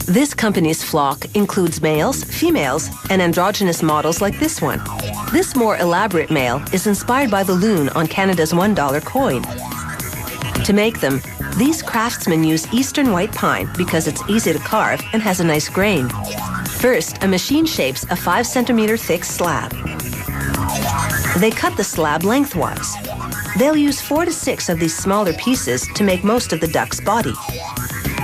This company's flock includes males, females, and androgynous models like this one. This more elaborate male is inspired by the loon on Canada's $1 coin. To make them, these craftsmen use eastern white pine because it's easy to carve and has a nice grain. First, a machine shapes a 5-centimeter thick slab. They cut the slab lengthwise. They'll use 4 to 6 of these smaller pieces to make most of the duck's body.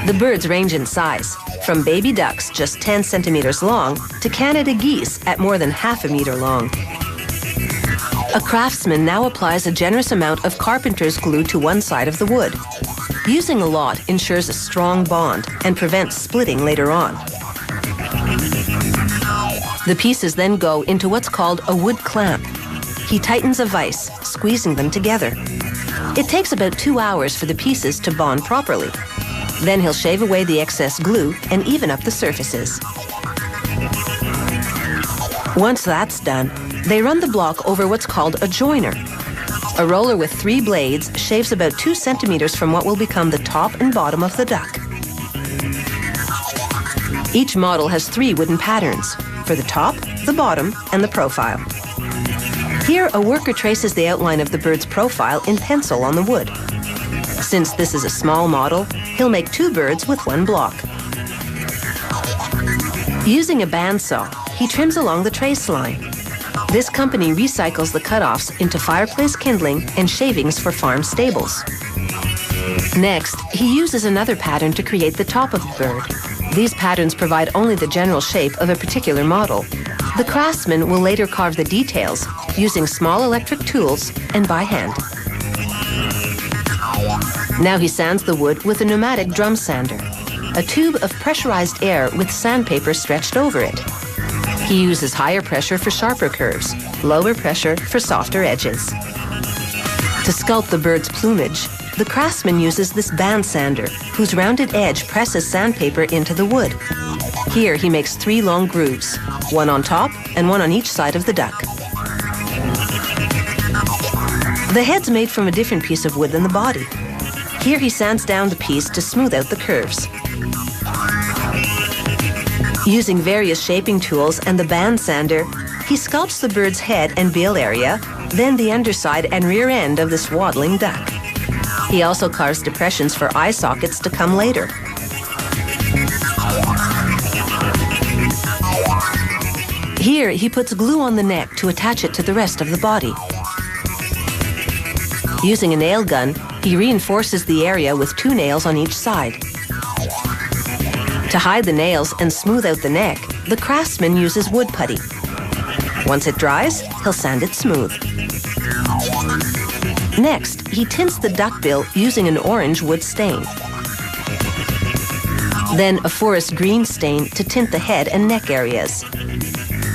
The birds range in size, from baby ducks just 10 centimeters long to Canada geese at more than half a meter long. A craftsman now applies a generous amount of carpenter's glue to one side of the wood. Using a lot ensures a strong bond and prevents splitting later on. The pieces then go into what's called a wood clamp. He tightens a vise, squeezing them together. It takes about 2 hours for the pieces to bond properly. Then he'll shave away the excess glue and even up the surfaces. Once that's done, they run the block over what's called a joiner. A roller with 3 blades shaves about 2 centimeters from what will become the top and bottom of the duck. Each model has 3 wooden patterns, for the top, the bottom, and the profile. Here, a worker traces the outline of the bird's profile in pencil on the wood. Since this is a small model, he'll make 2 birds with 1 block. Using a bandsaw, he trims along the trace line. This company recycles the cutoffs into fireplace kindling and shavings for farm stables. Next, he uses another pattern to create the top of the bird. These patterns provide only the general shape of a particular model. The craftsman will later carve the details using small electric tools and by hand. Now he sands the wood with a pneumatic drum sander, a tube of pressurized air with sandpaper stretched over it. He uses higher pressure for sharper curves, lower pressure for softer edges. To sculpt the bird's plumage, the craftsman uses this band sander, whose rounded edge presses sandpaper into the wood. Here he makes 3 long grooves, 1 on top and 1 on each side of the duck. The head's made from a different piece of wood than the body. Here he sands down the piece to smooth out the curves. Using various shaping tools and the band sander, he sculpts the bird's head and bill area, then the underside and rear end of this waddling duck. He also carves depressions for eye sockets to come later. Here, he puts glue on the neck to attach it to the rest of the body. Using a nail gun, he reinforces the area with 2 nails on each side. To hide the nails and smooth out the neck, the craftsman uses wood putty. Once it dries, he'll sand it smooth. Next, he tints the duckbill using an orange wood stain. Then a forest green stain to tint the head and neck areas.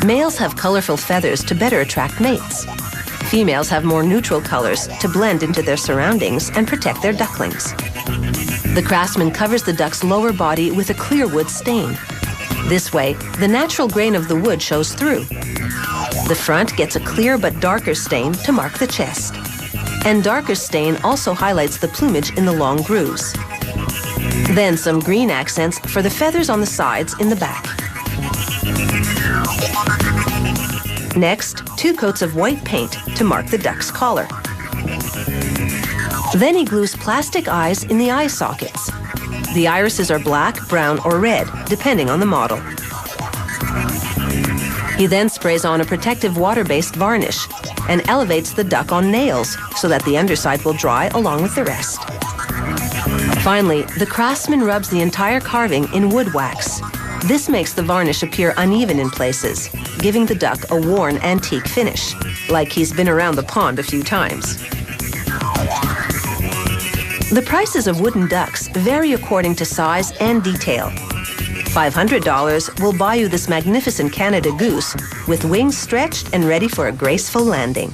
Males have colorful feathers to better attract mates. Females have more neutral colors to blend into their surroundings and protect their ducklings. The craftsman covers the duck's lower body with a clear wood stain. This way, the natural grain of the wood shows through. The front gets a clear but darker stain to mark the chest. And darker stain also highlights the plumage in the long grooves. Then some green accents for the feathers on the sides in the back. Next, 2 coats of white paint to mark the duck's collar. Then he glues plastic eyes in the eye sockets. The irises are black, brown, or red, depending on the model. He then sprays on a protective water-based varnish and elevates the duck on nails so that the underside will dry along with the rest. Finally, the craftsman rubs the entire carving in wood wax. This makes the varnish appear uneven in places, giving the duck a worn antique finish, like he's been around the pond a few times. The prices of wooden ducks vary according to size and detail. $500 will buy you this magnificent Canada goose with wings stretched and ready for a graceful landing.